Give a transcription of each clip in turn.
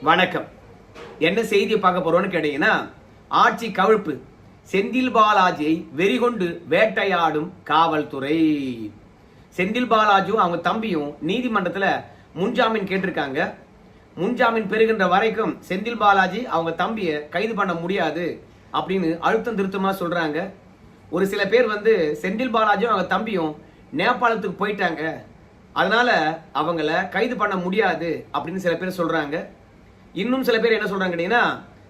வணக்கம். என்ன செய்தியை பார்க்க போறோம்னு கேட்டீங்கன்னா, ஆட்சி கவிழ்ப்பு, செந்தில் பாலாஜியை வெறிகொண்டு வேட்டையாடும் காவல்துறை. செந்தில் பாலாஜியும் அவங்க தம்பியும் நீதிமன்றத்தில் முன்ஜாமீன் கேட்டிருக்காங்க. முன்ஜாமீன் பெறுகின்ற வரைக்கும் செந்தில் பாலாஜி அவங்க தம்பியை கைது பண்ண முடியாது அப்படின்னு அழுத்தம் திருத்தமா சொல்றாங்க. ஒரு சில பேர் செந்தில் பாலாஜியும் அவங்க தம்பியும் நேபாளத்துக்கு போயிட்டாங்க, அதனால அவங்கள கைது பண்ண முடியாது அப்படின்னு சில பேர் சொல்றாங்க. இன்னும் சில பேர் என்ன சொல்றாங்க கேட்டீங்கன்னா,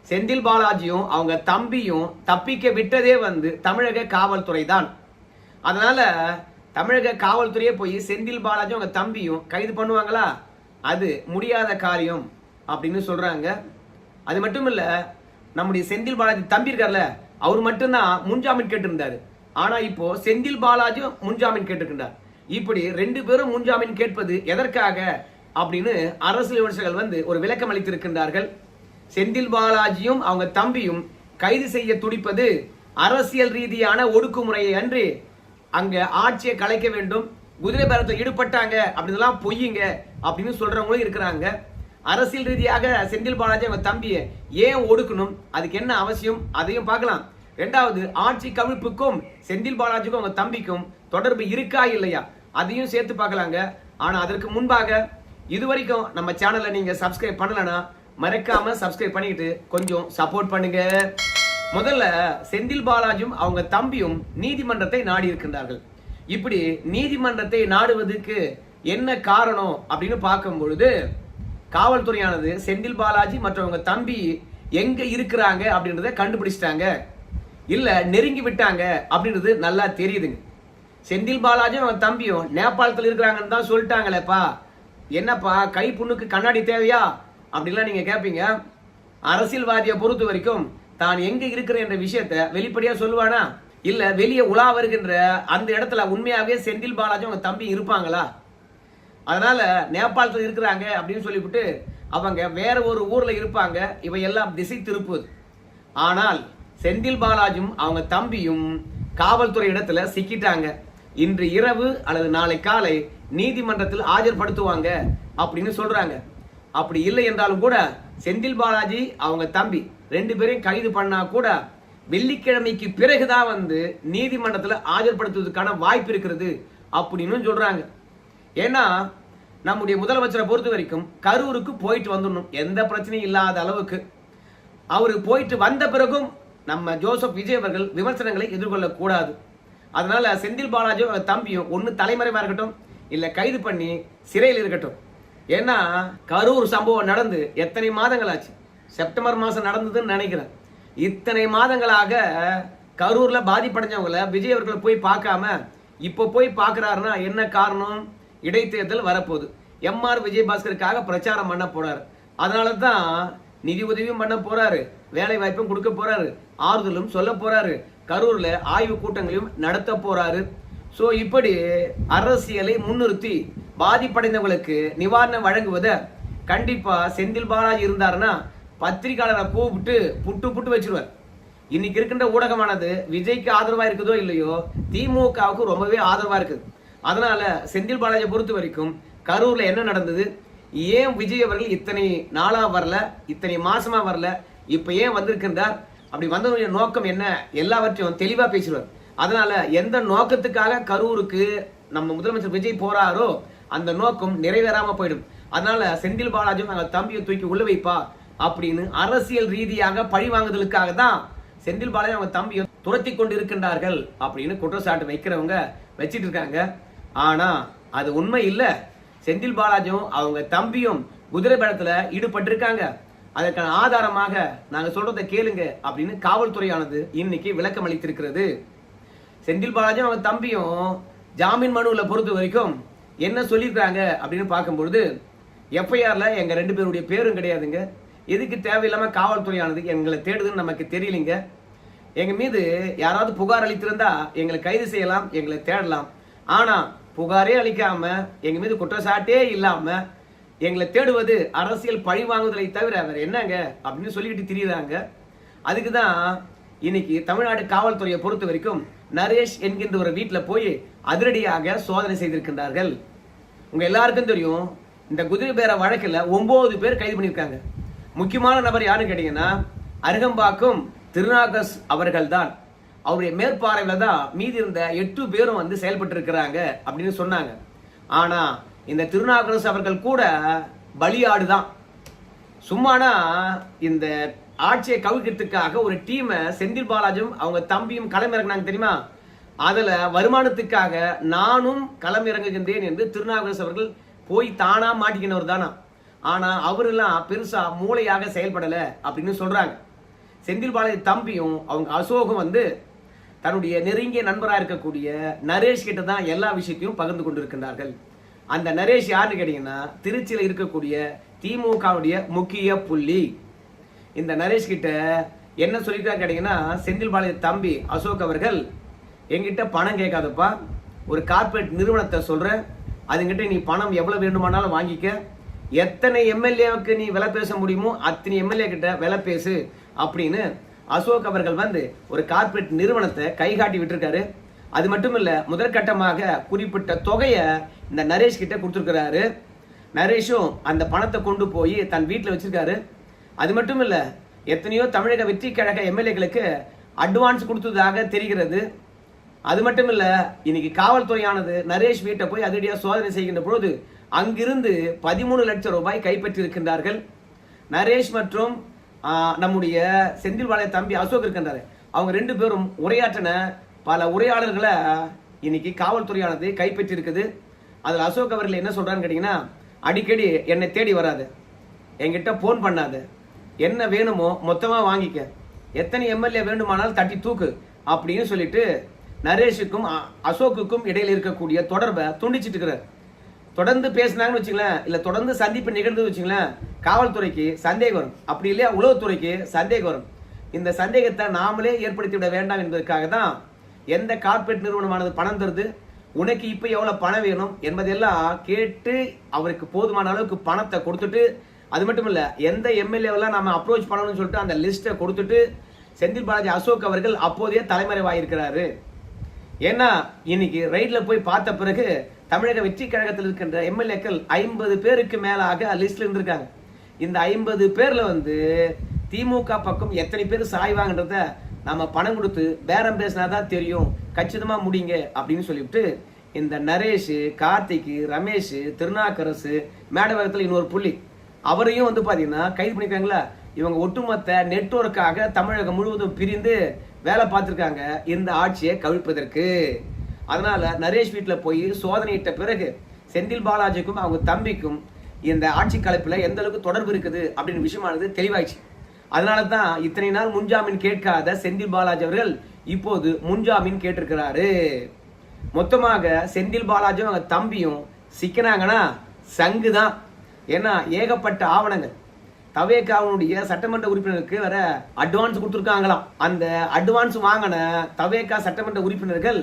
செந்தில் பாலாஜியும் அவங்க தம்பியும் தப்பிக்க விட்டதே தமிழக காவல்துறை தான். அதனால தமிழக காவல்துறையே போய் செந்தில் பாலாஜியும் அவங்க தம்பியும் கைது பண்ணுவாங்களா? அது முடியாத காரியம் அப்படின்னு சொல்றாங்க. அது மட்டும் இல்ல, நம்முடைய செந்தில் பாலாஜி தம்பி இருக்கார்ல, அவர் மட்டும்தான் முன்ஜாமீன் கேட்டிருந்தாரு. ஆனா இப்போ செந்தில் பாலாஜியும் முன்ஜாமீன் கேட்டிருக்கின்றார். இப்படி ரெண்டு பேரும் முன்ஜாமீன் கேட்பது எதற்காக அப்படின்னு அரசியல் விமர்சகர்கள் ஒரு விளக்கம் அளித்திருக்கின்றார்கள். செந்தில் பாலாஜியும் அவங்க தம்பியும் கைது செய்ய துடிப்பது அரசியல் ரீதியான ஒடுக்குமுறையை அன்று அங்க ஆட்சியை கலைக்க வேண்டும், குதிரை பேரத்தில் ஈடுபட்டாங்க அப்படின்லாம் பொய்யுங்க அப்படின்னு சொல்றவங்களும் இருக்கிறாங்க. அரசியல் ரீதியாக செந்தில் பாலாஜி அவங்க தம்பியை ஏன் ஒடுக்கணும், அதுக்கு என்ன அவசியம், அதையும் பார்க்கலாம். இரண்டாவது, ஆட்சி கவிழ்ப்புக்கும் செந்தில் பாலாஜிக்கும் அவங்க தம்பிக்கும் தொடர்பு இருக்கா இல்லையா, அதையும் சேர்த்து பார்க்கலாங்க. ஆனா அதற்கு முன்பாக இதுவரைக்கும் நம்ம சேனலை நீங்க சப்ஸ்கிரைப் பண்ணலனா மறக்காம சப்ஸ்கிரைப் பண்ணிட்டு கொஞ்சம் சப்போர்ட் பண்ணுங்க. முதல்ல செந்தில் பாலாஜியும் அவங்க தம்பியும் நீதிமன்றத்தை நாடி இருக்கின்றார்கள். இப்படி நீதிமன்றத்தை நாடுவதற்கு என்ன காரணம் அப்படின்னு பார்க்கும் பொழுது, காவல்துறையானது செந்தில் பாலாஜி மற்றும் அவங்க தம்பி எங்க இருக்கிறாங்க அப்படின்றத கண்டுபிடிச்சிட்டாங்க, இல்ல நெருங்கி விட்டாங்க அப்படின்றது நல்லா தெரியுதுங்க. செந்தில் பாலாஜியும் அவங்க தம்பியும் நேபாளத்தில் இருக்கிறாங்கன்னு தான் சொல்லிட்டாங்களேப்பா, என்னப்பா கை புண்ணுக்கு கண்ணாடி தேவையா அப்படின்லாம் நீங்க கேட்பீங்க. அரசியல்வாதியை பொறுத்த வரைக்கும் தான் எங்க இருக்கிற என்ற விஷயத்த வெளிப்படையா சொல்லுவானா, இல்ல வெளியே உலா வருகின்ற அந்த இடத்துல உண்மையாவே செந்தில் பாலாஜி அவங்க தம்பி இருப்பாங்களா? அதனால நேபாளத்தில் இருக்கிறாங்க அப்படின்னு சொல்லிவிட்டு அவங்க வேற ஒரு ஊர்ல இருப்பாங்க, இவையெல்லாம் திசை திருப்புவது. ஆனால் செந்தில் பாலாஜியும் அவங்க தம்பியும் காவல்துறை இடத்துல சிக்கிட்டாங்க. இன்று இரவு அல்லது நாளை காலை நீதிமன்றத்தில் ஆஜர்படுத்துவாங்க அப்படின்னு சொல்றாங்க. அப்படி இல்லை என்றாலும் கூட செந்தில் பாலாஜி அவங்க தம்பி ரெண்டு பேரையும் கைது பண்ணா கூட வெள்ளிக்கிழமைக்கு பிறகுதான் நீதிமன்றத்தில் ஆஜர்படுத்துவதற்கான வாய்ப்பு இருக்கிறது அப்படின்னு சொல்றாங்க. ஏன்னா நம்முடைய முதலமைச்சரை பொறுத்த வரைக்கும் கரூருக்கு போயிட்டு வந்துடணும், எந்த பிரச்சனையும் இல்லாத அளவுக்கு. அவரு போயிட்டு வந்த பிறகும் நம்ம ஜோசப் விஜய் அவர்கள் விமர்சனங்களை எதிர்கொள்ளக்கூடாது. அதனால செந்தில் பாலாஜியும் அவங்க தம்பியும் ஒன்னு தலைமறைவா இருக்கட்டும், இல்ல கைது பண்ணி சிறையில் இருக்கட்டும். ஏன்னா கரூர் சம்பவம் நடந்து எத்தனை மாதங்கள் ஆச்சு, செப்டம்பர் மாசம் நடந்ததுன்னு நினைக்கிறேன். இத்தனை மாதங்களாக கரூர்ல பாதிப்படைஞ்சவங்களை விஜய் அவர்கள் போய் பார்க்காம இப்போ போய் பார்க்கிறாருன்னா என்ன காரணம்? இடைத்தேர்தல் வரப்போகுது, எம்ஆர் விஜயபாஸ்கருக்காக பிரச்சாரம் பண்ண போறாரு. அதனாலதான் நிதி உதவியும் பண்ண போறாரு, வேலை வாய்ப்பும் கொடுக்க போறாரு, ஆறுதலும் சொல்ல போறாரு, கரூர்ல ஆய்வு கூட்டங்களையும் நடத்த போறாரு. சோ இப்படி அரசியலை முன்னிறுத்தி பாதிப்படைந்தவங்களுக்கு நிவாரணம் வழங்குவதை கண்டிப்பா செந்தில் பாலாஜி இருந்தாருன்னா பத்திரிகையாளரை கூப்பிட்டு புட்டு புட்டு வச்சிருவார். இன்னைக்கு இருக்கின்ற ஊடகமானது விஜய்க்கு ஆதரவா இருக்குதோ இல்லையோ, திமுகவுக்கு ரொம்பவே ஆதரவா இருக்குது. அதனால செந்தில் பாலாஜியை பொறுத்த வரைக்கும் கரூர்ல என்ன நடந்தது, ஏன் விஜய் அவர்கள் இத்தனை நாளா வரல, இத்தனை மாசமா வரல, இப்ப ஏன் வந்திருக்கின்றார், அப்படி வந்தவருடைய நோக்கம் என்ன, எல்லாவற்றையும் தெளிவா பேசுவார். அதனால எந்த நோக்கத்துக்காக கரூருக்கு நம்ம முதலமைச்சர் விஜய் போறாரோ அந்த நோக்கம் நிறைவேறாம போயிடும். அதனால செந்தில் பாலாஜியும் அவங்க தம்பியை தூக்கி உள்ள வைப்பா அப்படின்னு அரசியல் ரீதியாக பழி வாங்குதலுக்காக தான் செந்தில் பாலாஜி அவங்க தம்பியை துரத்தி கொண்டு இருக்கின்றார்கள் அப்படின்னு குற்றச்சாட்டு வைக்கிறவங்க வச்சிட்டு இருக்காங்க. ஆனா அது உண்மை இல்ல. செந்தில் பாலாஜியும் அவங்க தம்பியும் குதிரை பேரத்துல ஈடுபட்டிருக்காங்க. அதற்கான ஆதாரமாக நாங்க சொல்றதை கேளுங்க அப்படின்னு காவல்துறையானது இன்னைக்கு விளக்கம் அளித்திருக்கிறது. செந்தில் பாலாஜியும் அவங்க தம்பியும் ஜாமீன் மனுவில் பொறுத்த வரைக்கும் என்ன சொல்லியிருக்காங்க அப்படின்னு பார்க்கும்பொழுது, எஃப்ஐஆர்ல எங்க ரெண்டு பேருடைய பேரும் கிடையாதுங்க, எதுக்கு தேவையில்லாம காவல்துறையானது எங்களை தேடுதுன்னு நமக்கு தெரியலீங்க, எங்க மீது யாராவது புகார் அளித்திருந்தா எங்களை கைது செய்யலாம், எங்களை தேடலாம், ஆனா புகாரே அளிக்காம எங்க மீது குற்றச்சாட்டே இல்லாம எங்களை தேடுவது அரசியல் பழி வாங்குதலை தவிர வேற என்னங்க அப்படின்னு சொல்லிக்கிட்டு திரியுறாங்க. அதுக்குதான் இன்னைக்கு தமிழ்நாடு காவல்துறையை பொறுத்த வரைக்கும் நரேஷ் என்கின்ற ஒரு வீட்டில் போய் அதிரடியாக சோதனை செய்திருக்கின்றார்கள். உங்க எல்லாருக்கும் தெரியும், இந்த குதிரை பேர வழக்கில் 9 பேர் கைது பண்ணியிருக்காங்க. முக்கியமான நபர் யாருன்னு கேட்டீங்கன்னா அருகம்பாக்கம் திருநாகஸ் அவர்கள் தான். அவருடைய மேற்பார்வையில தான் மீதி இருந்த 8 பேரும் வந்து செயல்பட்டு இருக்கிறாங்க அப்படின்னு சொன்னாங்க. ஆனா இந்த திருநாகரசு அவர்கள் கூட பலியாடு தான். சும்மானா இந்த ஆட்சியை கவிழ்க்கிறதுக்காக ஒரு டீமை செந்தில் பாலாஜியும் அவங்க தம்பியும் களமிறங்கினாங்க தெரியுமா? அதுல வருமானத்துக்காக நானும் களமிறங்குகின்றேன் என்று திருநாகரசு அவர்கள் போய் தானா மாட்டிக்கினவர் தானா. ஆனா அவரெல்லாம் பெருசா மூளையாக செயல்படல அப்படின்னு சொல்றாங்க. செந்தில் பாலாஜி தம்பியும் அவங்க அசோகம் வந்து தன்னுடைய நெருங்கிய நண்பராக இருக்கக்கூடிய நரேஷ் கிட்ட தான் எல்லா விஷயத்தையும் பகிர்ந்து கொண்டிருக்கின்றார்கள். அந்த நரேஷ் யாருன்னு கேட்டீங்கன்னா திருச்சியில் இருக்கக்கூடிய திமுகவுடைய முக்கிய புள்ளி. இந்த நரேஷ் கிட்ட என்ன சொல்லிட்டா கேட்டீங்கன்னா செந்தில் பாலாஜி தம்பி அசோக் அவர்கள் என்கிட்ட பணம் கேட்காதப்பா, ஒரு கார்பரேட் நிறுவனத்தை சொல்ற, அதுங்கிட்ட நீ பணம் எவ்வளவு வேண்டுமானாலும் வாங்கிக்க, எத்தனை எம்எல்ஏவுக்கு நீ விலை பேச முடியுமோ அத்தனை எம்எல்ஏ கிட்ட விலை பேசு அப்படின்னு அசோக் அவர்கள் வந்து ஒரு கார்பரேட் நிறுவனத்தை கைகாட்டி விட்டுருக்காரு. அது மட்டும் இல்ல, முதற்கட்டமாக குறிப்பிட்ட தொகையை இந்த நரேஷ் கிட்ட கொடுத்துருக்கிறாரு. நரேஷும் அந்த பணத்தை கொண்டு போய் தன் வீட்டில் வச்சிருக்காரு. அது மட்டும் இல்ல, எத்தனையோ தமிழக வெற்றி கழக எம்எல்ஏக்களுக்கு அட்வான்ஸ் கொடுத்ததாக தெரிகிறது. அது மட்டும் இல்ல, இன்னைக்கு காவல்துறையானது நரேஷ் வீட்டை போய் அதிரடியா சோதனை செய்கின்ற பொழுது அங்கிருந்து 13 லட்சம் ரூபாய் கைப்பற்றி இருக்கின்றார்கள். நரேஷ் மற்றும் நம்முடைய செந்தில் பாலாஜி தம்பி அசோக் இருக்கின்றாரு. அவங்க 2 பேரும் உரையாற்றின பல உரையாடல்களை இன்னைக்கு காவல்துறையானது கைப்பற்றி இருக்குது. அதில் அசோக் அவர்கள் என்ன சொல்றான்னு கேட்டீங்கன்னா, அடிக்கடி என்னை தேடி வராது, என்கிட்ட போன் பண்ணாத, என்ன வேணுமோ மொத்தமா வாங்கிக்க, எத்தனை எம்எல்ஏ வேண்டுமானாலும் தட்டி தூக்கு அப்படின்னு சொல்லிட்டு நரேஷுக்கும் அசோக்குக்கும் இடையில இருக்கக்கூடிய தொடர்பை துண்டிச்சிட்டு இருக்கிறார். தொடர்ந்து பேசினாங்கன்னு வச்சுங்களேன், இல்ல தொடர்ந்து சந்திப்பு நிகழ்ந்து வச்சுங்களேன், காவல்துறைக்கு சந்தேகம் வரும், அப்படி இல்லையா உளவுத்துறைக்கு சந்தேகம் வரும். இந்த சந்தேகத்தை நாமளே ஏற்படுத்தி விட வேண்டாம் என்பதற்காக தான் எந்த கார்பரேட் நிறுவனமானது பணம் தருது, உனக்கு இப்ப எவ்வளவு பணம் வேணும் என்பதெல்லாம் கேட்டு அவருக்கு போதுமான அளவுக்கு பணத்தை கொடுத்துட்டு, அது மட்டும் இல்ல எந்த எம்எல்ஏவெல்லாம் நாம அப்ரோச் பண்ணணும்னு சொல்லிட்டு அந்த லிஸ்ட்டை கொடுத்துட்டு செந்தில் பாலாஜி அசோக் அவர்கள் அப்போதைய தலைமறைவாயிருக்கிறாரு. ஏன்னா இன்னைக்கு ரைட்ல போய் பார்த்த பிறகு தமிழக வெற்றி கழகத்தில் இருக்கின்ற எம்எல்ஏக்கள் 50 பேருக்கு மேலாக லிஸ்ட்ல இருந்திருக்காங்க. இந்த 50 பேர்ல வந்து திமுக பக்கம் எத்தனை பேர் சாய்வாங்கன்றத நம்ம பணம் கொடுத்து பேரம் பேசினாதான் தெரியும், கச்சிதமா முடிங்க அப்படின்னு சொல்லிவிட்டு இந்த நரேஷ், கார்த்திக், ரமேஷ், திருநாக்கரசு, மேடவகத்தில் இன்னொரு புள்ளி, அவரையும் வந்து பாத்தீங்கன்னா கைது பண்ணிருக்காங்களா. இவங்க ஒட்டுமொத்த நெட்வொர்க்காக தமிழகம் முழுவதும் பிரிந்து வேலை பார்த்திருக்காங்க இந்த ஆட்சியை கவிழ்ப்பதற்கு. அதனால நரேஷ் வீட்டுல போய் சோதனையிட்ட பிறகு செந்தில் பாலாஜிக்கும் அவங்க தம்பிக்கும் இந்த ஆட்சி கலைப்புல எந்த அளவுக்கு தொடர்பு இருக்குது அப்படின்னு விஷயமானது தெளிவாயிடுச்சு. அதனாலதான் இத்தனை நாள் முன்ஜாமீன் கேட்காத செந்தில் பாலாஜி அவர்கள் இப்போது முன்ஜாமீன் கேட்டிருக்கிறாரு. மொத்தமாக செந்தில் பாலாஜியும் அவங்க தம்பியும் சிக்கினாங்கன்னா சங்குதான். ஏன்னா ஏகப்பட்ட ஆவணங்கள், தவேகாவுடைய சட்டமன்ற உறுப்பினருக்கு வர அட்வான்ஸ் கொடுத்துருக்காங்களாம். அந்த அட்வான்ஸ் வாங்கின தவேகா சட்டமன்ற உறுப்பினர்கள்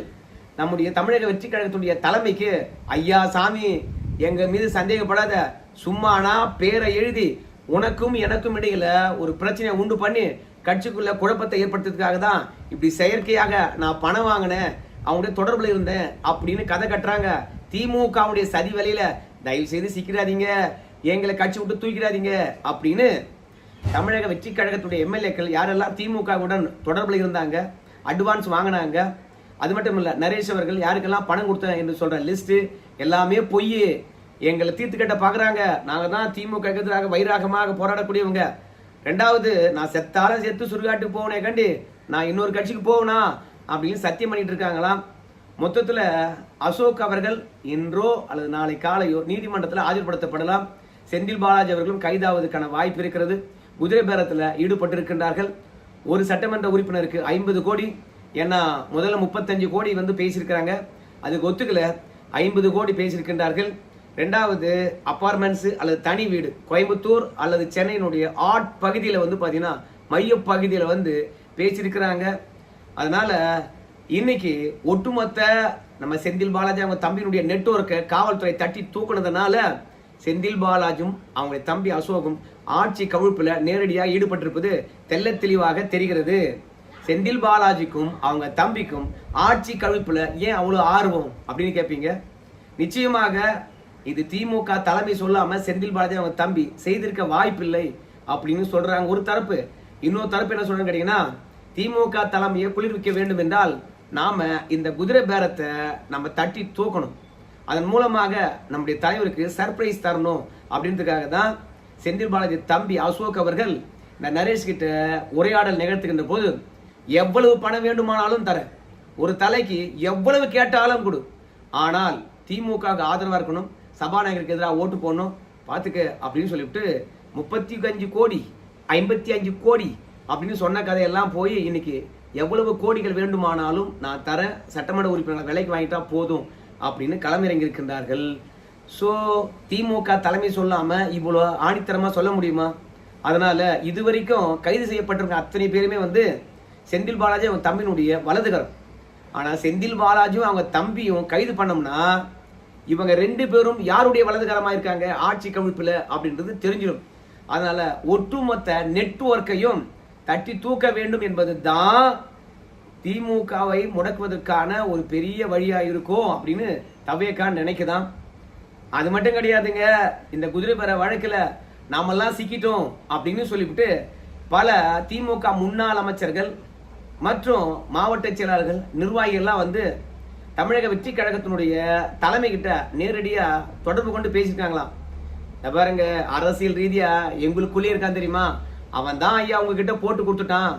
நம்முடைய தமிழக வெற்றி கழகத்துடைய தலைமைக்கு, ஐயா சாமி எங்க மீது சந்தேகப்படாத, சும்மானா பேரை எழுதி உனக்கும் எனக்கும் இடையில ஒரு பிரச்சனையை உண்டு பண்ணி கட்சிக்குள்ள குழப்பத்தை ஏற்படுத்துறதுக்காக தான் இப்படி செயற்கையாக நான் பணம் வாங்கினேன், அவங்களுடைய தொடர்புல இருந்தேன் அப்படின்னு கதை கட்டுறாங்க. திமுகவுடைய சதி வலையில தயவு செய்து சிக்கிறாதீங்க, எங்களை கட்சி விட்டு தூக்கிடாதீங்க அப்படின்னு தமிழக வெற்றி கழகத்துடைய எம்எல்ஏக்கள் யாரெல்லாம் திமுகவுடன் தொடர்புல இருந்தாங்க, அட்வான்ஸ் வாங்கினாங்க, அது மட்டும் இல்ல நரேஷ் அவர்கள் யாருக்கெல்லாம் பணம் கொடுத்த என்று சொல்ற லிஸ்ட் எல்லாமே பொய். எங்களை தீர்த்து கட்ட பாக்குறாங்க, நாங்க தான் திமுக எதிராக வைராகமாக போராடக்கூடியவங்க. 2வது, நான் செத்தாலும் செத்து சுருகாட்டு போவனே கண்டி நான் இன்னொரு கட்சிக்கு போவனா அப்படின்னு சத்தியம் பண்ணிட்டு இருக்காங்களாம். மொத்தத்துல அசோக் அவர்கள் இன்றோ அல்லது நாளை காலையோ நீதிமன்றத்தில் ஆஜர்படுத்தப்படலாம். செந்தில் பாலாஜி அவர்களும் கைதாவதற்கான வாய்ப்பு இருக்கிறது. குதிரை பேரத்தில் ஈடுபட்டிருக்கின்றார்கள். ஒரு சட்டமன்ற உறுப்பினருக்கு 50 கோடி, ஏன்னா முதல்ல 35 கோடி வந்து பேசியிருக்கிறாங்க, அதுக்கு ஒத்துக்கல, 50 கோடி பேசியிருக்கின்றார்கள். 2வது அபார்ட்மெண்ட்ஸ் அல்லது தனி வீடு கோயம்புத்தூர் அல்லது சென்னையினுடைய ஆட் பகுதியில் வந்து பார்த்தீங்கன்னா மைய பகுதியில் வந்து பேசியிருக்கிறாங்க. அதனால இன்னைக்கு ஒட்டுமொத்த நம்ம செந்தில் பாலாஜி அவங்க தம்பியினுடைய நெட்வொர்க்கை காவல்துறை தட்டி தூக்குனதுனால செந்தில் பாலாஜும் அவங்களுடைய தம்பி அசோகும் ஆட்சி கவிழ்ப்புல நேரடியாக ஈடுபட்டிருப்பது தெல்ல தெளிவாக தெரிகிறது. செந்தில் பாலாஜிக்கும் அவங்க தம்பிக்கும் ஆட்சி கவிழ்ப்புல ஏன் அவ்வளவு ஆர்வம் அப்படின்னு கேட்பீங்க. நிச்சயமாக இது திமுக தலைமை சொல்லாம செந்தில் பாலாஜி அவங்க தம்பி செய்திருக்க வாய்ப்பில்லை. அப்படின்னு சொல்றாங்க ஒரு தரப்பு. இன்னொரு தரப்பு என்ன சொல்றாங்க கேட்டீங்கன்னா, திமுக தலைமையை குளிர்விக்க வேண்டும் என்றால் நாம இந்த குதிரை பேரத்தை நம்ம தட்டி தூக்கணும், அதன் மூலமாக நம்முடைய தலைவருக்கு சர்ப்ரைஸ் தரணும் அப்படின்றதுக்காக தான் செந்தில் பாலாஜி தம்பி அசோக் அவர்கள் இந்த நரேஷ் கிட்ட உரையாடல் நிகழ்த்துகின்ற போது, எவ்வளவு பணம் வேண்டுமானாலும் தர, ஒரு தலைக்கு எவ்வளவு கேட்டாலும் கொடு, ஆனால் திமுக ஆதரவா இருக்கணும், சபாநாயகருக்கு எதிராக ஓட்டு போடணும் பார்த்துக்க அப்படின்னு சொல்லிவிட்டு 35 கோடி 55 கோடி அப்படின்னு சொன்ன கதையெல்லாம் போய் இன்னைக்கு எவ்வளவு கோடிகள் வேண்டுமானாலும் நான் தரேன், சட்டமன்ற உறுப்பினர் விலைக்கு வாங்கிட்டா போதும் அப்படின்னு களமிறங்கி இருக்கின்றார்கள். ஸோ திமுக தலைமை சொல்லாம இவ்வளோ ஆணித்தரமா சொல்ல முடியுமா? அதனால இதுவரைக்கும் கைது செய்யப்பட்டிருக்க அத்தனை பேருமே வந்து செந்தில் பாலாஜி அவங்க தம்பியினுடைய வலதுகரம். ஆனா செந்தில் பாலாஜியும் அவங்க தம்பியும் கைது பண்ணோம்னா இவங்க 2 பேரும் யாருடைய வலதுகரமா இருக்காங்க ஆட்சி கவிழ்ப்புல அப்படின்றது தெரிஞ்சிடும். அதனால ஒட்டுமொத்த நெட்வொர்க்கையும் தட்டி தூக்க வேண்டும் என்பது தான் திமுகவை முடக்குவதற்கான ஒரு பெரிய வழியா இருக்கும் அப்படின்னு தவேகா நினைக்குதான். அது மட்டும் கிடையாதுங்க, இந்த குதிரை பேர வழக்குல நாமெல்லாம் சிக்கிட்டோம் அப்படின்னு சொல்லிவிட்டு பல திமுக முன்னாள் அமைச்சர்கள் மற்றும் மாவட்ட செயலாளர்கள் நிர்வாகிகள்லாம் வந்து தமிழக வெற்றி கழகத்தினுடைய தலைமை கிட்ட நேரடியா தொடர்பு கொண்டு பேசியிருக்காங்களாம். பாருங்க, அரசியல் ரீதியா எங்களுக்குள்ளே இருக்கான் தெரியுமா, அவன் தான் ஐயா உங்ககிட்ட போட்டு கொடுத்துட்டான்,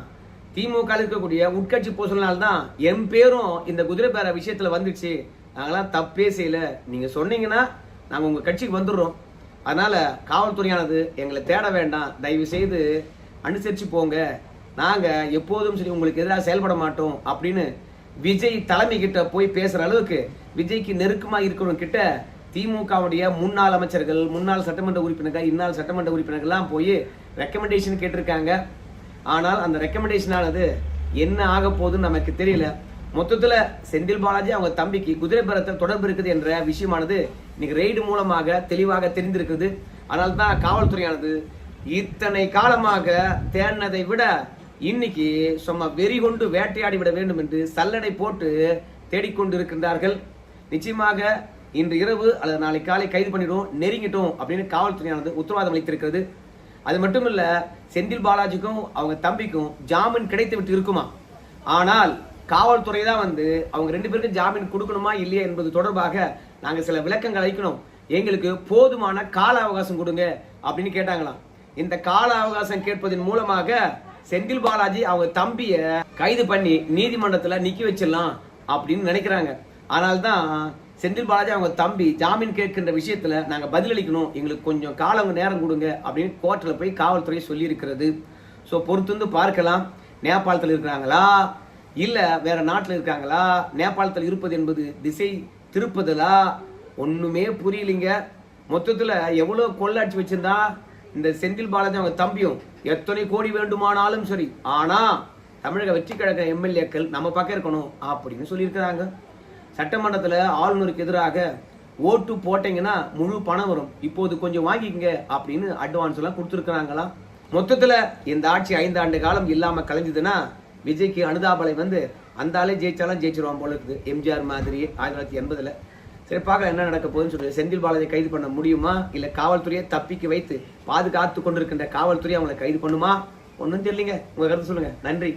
திமுக இருக்கக்கூடிய உட்கட்சி பூசல்னால தான் என் பேரும் இந்த குதிரை பேர விஷயத்துல வந்துடுச்சு, நாங்களாம் தப்பே செய்யல, நீங்க சொன்னீங்கன்னா நாங்க உங்க கட்சிக்கு வந்துடுறோம், அதனால காவல்துறையானது எங்களை தேட வேண்டாம், தயவு செய்து அனுசரிச்சு போங்க, நாங்க எப்போதும் சரி உங்களுக்கு எதிராக செயல்பட மாட்டோம் அப்படின்னு விஜய் தலைமை கிட்ட போய் பேசுற அளவுக்கு விஜய்க்கு நெருக்கமா இருக்கிறவங்க கிட்ட திமுகவுடைய முன்னாள் அமைச்சர்கள், முன்னாள் சட்டமன்ற உறுப்பினர்கள், இந்நாள் சட்டமன்ற உறுப்பினர்கள்லாம் போய் ரெக்கமெண்டேஷன் கேட்டிருக்காங்க. ஆனால் அந்த ரெக்கமெண்டேஷன் ஆனது என்ன ஆக போகுதுன்னு நமக்கு தெரியல. மொத்தத்துல செந்தில் பாலாஜி அவங்க தம்பிக்கு குதிரை பேரத்தில் தொடர்பு இருக்குது என்ற விஷயமானது இன்னைக்கு ரெய்டு மூலமாக தெளிவாக தெரிந்திருக்குது. அதனால தான் காவல்துறையானது இத்தனை காலமாக தேடினதை விட இன்னைக்கு சும்மா வெறி கொண்டு வேட்டையாடி விட வேண்டும் என்று சல்லடை போட்டு தேடிக்கொண்டு இருக்கின்றார்கள். நிச்சயமாக இன்று இரவு அல்லது நாளை காலை கைது பண்ணிடும், நெருங்கிட்டோம் அப்படின்னு காவல்துறையானது உத்தரவாதம் அளித்திருக்கிறது. அது மட்டும் இல்ல, செந்தில் பாலாஜிக்கும் அவங்க தம்பிக்கும் ஜாமீன் கிடைத்து விட்டு இருக்குமா, ஆனால் காவல்துறை தான் வந்து அவங்க 2 பேருக்கும் ஜாமீன் கொடுக்கணுமா இல்லையா என்பது தொடர்பாக நாங்க சில விளக்கங்கள் அளிக்கணும், எங்களுக்கு போதுமான கால அவகாசம் கொடுங்க அப்படின்னு கேட்டாங்களாம். இந்த கால அவகாசம் கேட்பதன் மூலமாக செந்தில் பாலாஜி அவங்க தம்பிய கைது பண்ணி நீதிமன்றத்துல நிக்க வச்சிடலாம் அப்படின்னு நினைக்கிறாங்க. அதனால்தான் செந்தில் பாலாஜி அவங்க தம்பி ஜாமீன் கேட்கின்ற விஷயத்துல நாங்க பதிலளிக்கணும், எங்களுக்கு கொஞ்சம் காலம் நேரம் கொடுங்க அப்படின்னு கோர்ட்ல போய் காவல்துறை சொல்லி இருக்கிறது. ஸோ பொறுத்து பார்க்கலாம், நேபாளத்தில் இருக்கிறாங்களா இல்ல வேற நாட்டில் இருக்காங்களா, நேபாளத்தில் இருப்பது என்பது திசை திருப்பதலா ஒண்ணுமே புரியலிங்க. மொத்தத்துல எவ்வளவு கொள்ளாட்சி வச்சிருந்தா இந்த செந்தில் பாலாஜி அவங்க தம்பியும் எத்தனை கோடி வேண்டுமானாலும் சரி, ஆனா தமிழக வெற்றி கழக எம்எல்ஏக்கள் நம்ம பக்கம் இருக்கணும் அப்படின்னு சொல்லியிருக்கிறாங்க. சட்டமன்றத்துல ஆளுநருக்கு எதிராக ஓட்டு போட்டீங்கன்னா முழு பணம் வரும், இப்போது கொஞ்சம் வாங்கிக்கங்க அப்படின்னு அட்வான்ஸ் எல்லாம் கொடுத்துருக்காங்களாம். மொத்தத்துல இந்த ஆட்சி 5 ஆண்டு காலம் இல்லாம கலைஞ்சதுன்னா விஜய்க்கு அனுதாபலை வந்து அந்த ஆளே ஜெயிச்சாலும் ஜெயிச்சிருவான் போல இருக்குது, எம்ஜிஆர் மாதிரி 1980. சரி, பார்க்கலாம் என்ன நடக்க போகுதுன்னு சொல்லி. செந்தில் பாலாஜி கைது பண்ண முடியுமா இல்ல காவல்துறையை தப்பிக்க வைத்து பாதுகாத்து கொண்டிருக்கின்ற காவல்துறை அவங்களை கைது பண்ணுமா, ஒன்றும் தெரியலீங்க. உங்க கருத்து சொல்லுங்க. நன்றி.